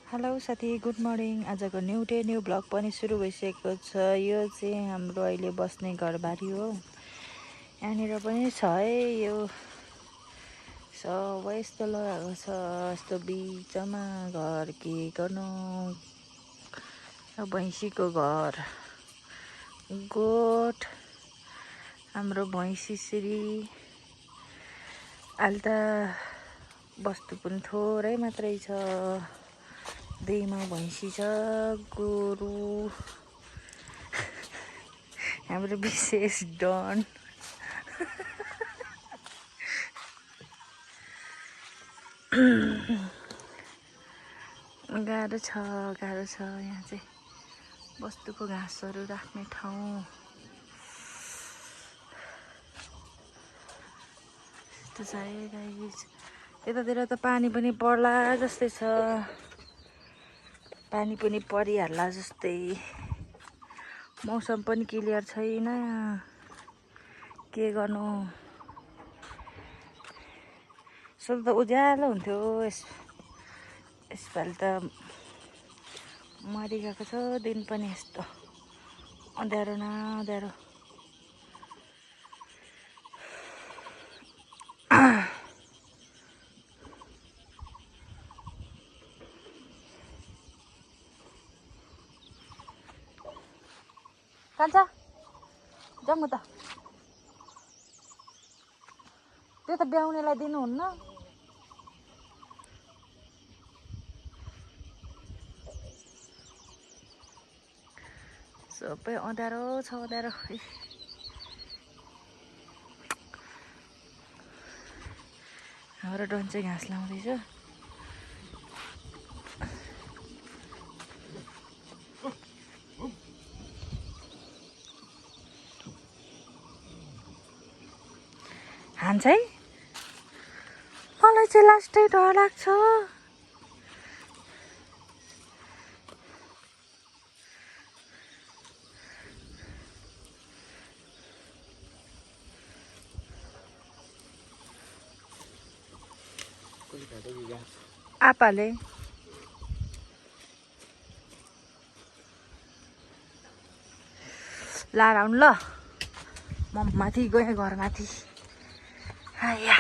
Hello साथी, good morning. आजको new blog पनि सुरु भइसकेको छ। यो चाहिँ हाम्रो अहिले बस्ने घरबारी हो। यहाँनिर पनि छ है, यो सबै यस्तो लगाएको छ। यस्तो बिचमा घर के गर्नु, भैँसीको घर, गोठ, हाम्रो भैँसीश्री। अहिले त वस्तु पनि थोरै मात्रै छ। दुईमा भैँसी छ, गोरु, हाम्रो विशेष डन। गाह्रो छ यहाँ चाहिँ वस्तुको घाँसहरू राख्ने ठाउँ। यस्तो छ है गाइस। यतातिर त पानी पनि पर्ला जस्तै छ, पानी पनि परिहाल्ला जस्तै। मौसम पनि क्लियर छैन, के गर्नु। यसो त उज्यालो हुन्थ्यो, यसपालि त मरिगएको छ दिन पनि। यस्तो अँध्यारो न अँध्यारो। कान्छ जाउँ त, त्यो त ब्याउनेलाई दिनुहुन्न। सबै अँध्यारो छ, अँध्यारो। हाम्रो डन चाहिँ घाँस लाउँदैछ। हान्छ है, मलाई चाहिँ लास्टै डर लाग्छ। आपाले लाएर आउनु ल, म माथि गएँ घरमाथि। आया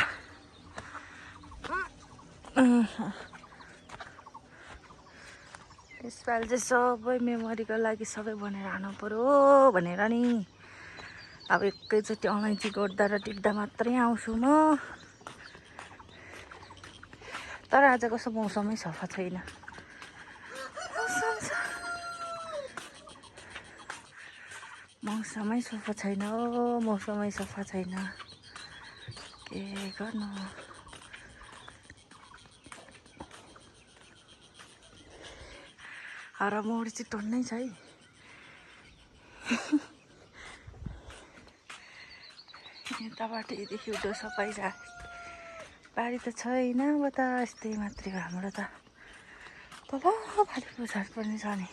यसपालि चाहिँ सबै मेमोरीको लागि सबै भनेर आउनु पर्यो भनेर नि। अब एकैचोटि अलैँची गोड्दा र टिप्दा मात्रै आउँछु म। तर आज कस्तो मौसमै सफा छैन। मौसमै सफा छैन हो, मौसमै सफा छैन। के गर्नु। हरामौरी चाहिँ टन्नै छ है। यताबाट यदेखि उठो सफाइ छ। बारी त छैन, अब त यस्तै मात्रै हो हाम्रो त। तल खालि पुछार पनि छ नि।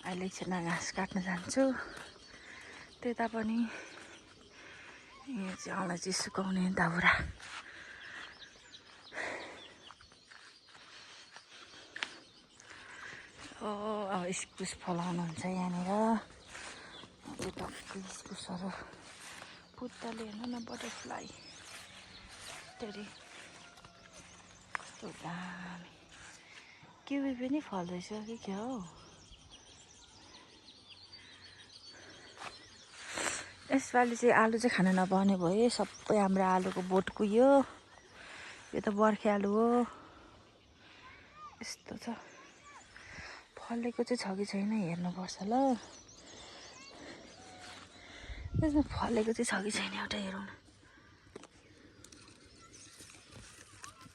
अहिले एकछिन घाँस काट्न जान्छु। त्यता पनि यो चाहिँ अलैँची सुकाउने दाउरा। अब इस्कुस फलाउनुहुन्छ यहाँनिर। यो टक्कै इस्कुसहरू पुत्ताले हेर्नु न, बटरफ्लाई तेरि कस्तो दामी। किवी पनि फल्दैछ कि क्या हो। यसपालि चाहिँ आलु चाहिँ खान नपाउने भयो। सबै हाम्रो आलुको बोट कुहियो। यो त बर्खे आलु हो। यस्तो छ। फलेको चाहिँ छ कि छैन हेर्नुपर्छ ल। यसमा फलेको चाहिँ छ कि छैन एउटा हेरौँ न।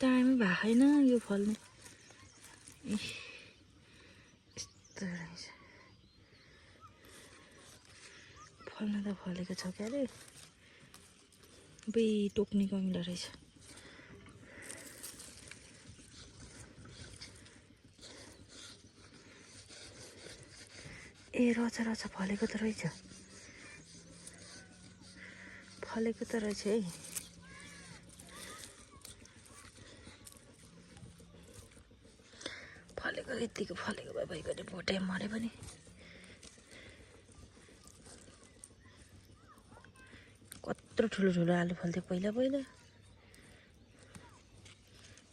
टाइमै भएको छैन यो फल्ने। यस्तो रहेछ। फल्न त फलेको छ क्या अरे। बे टोक्ने कमिलो रहेछ। ए रचा फलेको त रहेछ, फलेको त रहेछ है। फलेको यतिको फलेको भए भइगयो भोटे मरे पनि कत्रो ठुलो ठुलो आलु फल्थ्यो पहिला पहिला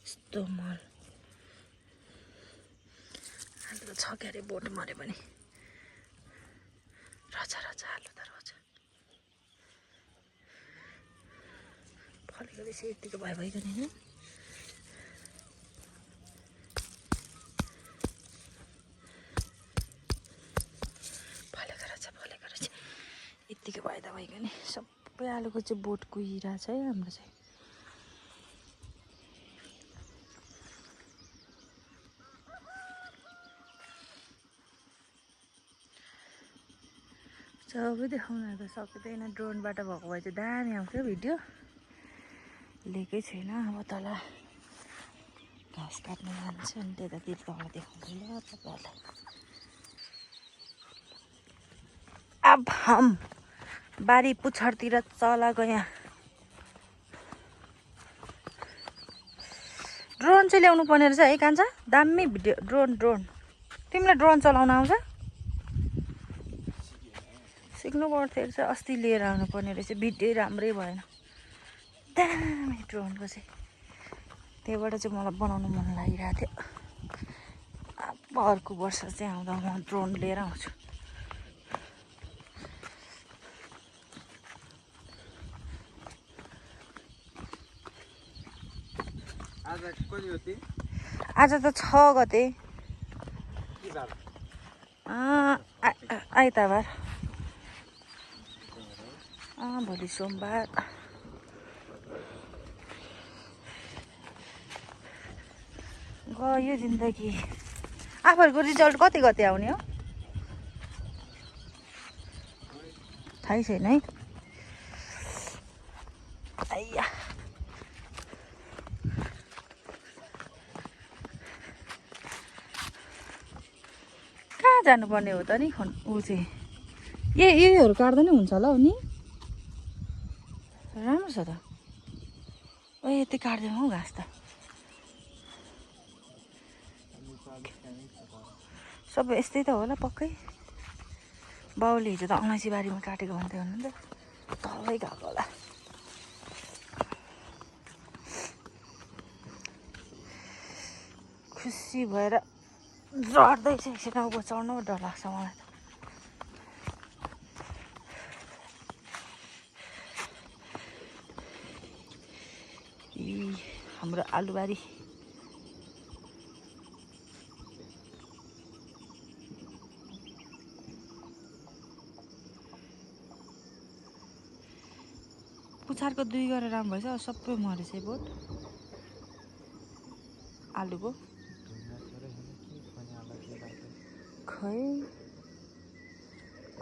यस्तो मल आलु त छ के अरे बोट मरे पनि रचा रचा आलु त रचा फलेको रहेछ यतिको भए भइगयो नि फलेको रहेछ यतिको भए त भइगयो नि सबै आलुको चाहिँ बोट कुहिरहेछ है हाम्रो चाहिँ सबै देखाउन त सक्दैन ड्रोनबाट भएको भए चाहिँ दामी आउँथ्यो भिडियो लिएकै छैन अब तल घाँस काट्न जान्छु अनि त्यतातिर तल देखाउँछु ल तपाईँहरूलाई अब हम बारी पुछारतिर चला गया ड्रोन चाहिँ ल्याउनु पर्ने रहेछ है कान्छा दामी भिडियो ड्रोन तिमीलाई ड्रोन चलाउन आउँछ सिक्नु पर्थ्यो रहेछ अस्ति लिएर आउनु पर्ने रहेछ भिडियो राम्रै भएन दामी ड्रोनको चाहिँ त्यहीबाट चाहिँ मलाई बनाउनु मन लागिरहेको थियो अब अर्को वर्ष चाहिँ आउँदा म ड्रोन लिएर आउँछु आज त 6 गते आइतबार भोलि सोमबार गयो जिन्दगी आफूहरूको रिजल्ट कति गते आउने हो थाहै छैन है आइया कहाँ जानुपर्ने हो त नि ऊ चाहिँ यहीहरू काट्दा नि हुन्छ होला हौ नि राम्रो छ त ओ यति काट्दैन हौ घाँस त सबै यस्तै त होला पक्कै बाउले हिजो त अलैँची बारीमा काटेको भन्थ्यो भन्नु त तलै गएको होला खुसी भएर झर्दैछ एकछिन अब चढ्नु डर लाग्छ मलाई त हाम्रो आलुबारी पुछारको 2 गरेर राम्रो भएछ सबै मरेछ बोट आलुको खै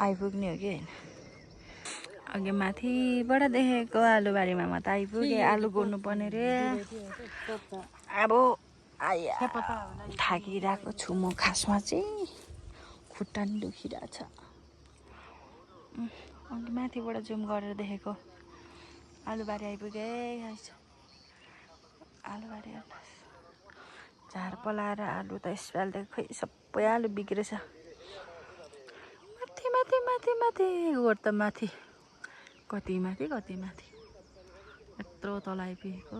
आइपुग्ने हो कि होइन अघि माथिबाट देखेको आलुबारीमा म त आइपुगेँ आलु गोड्नु पर्ने रे अब आइया थाकिरहेको छु म खासमा चाहिँ खुट्टा नि दुखिरहेछ अघि माथिबाट जुम गरेर देखेको आलुबारी आइपुगेँ आलुबारी झार पलाएर आलु त यसपालि त खै सबै आलु बिग्रेछ माथि माथि माथि माथि गोड त माथि कति माथि यत्रो तल आइपुगेको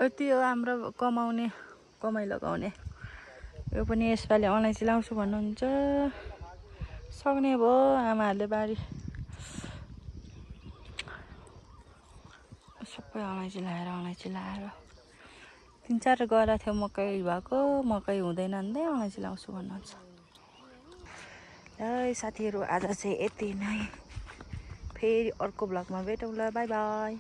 यति हो हाम्रो कमाइ लगाउने यो पनि यसपालि अलैँची लाउँछु भन्नुहुन्छ सक्ने भयो आमाहरूले बारी सबै अलैँची लाएर 3-4 गरा थियो मकै भएको मकै हुँदैन भन्दै अलैँची लाउँछु भन्नुहुन्छ ल साथीहरू आज चाहिँ यति नै फेरि अर्को भ्लगमा भेटौँ ल बाई बाई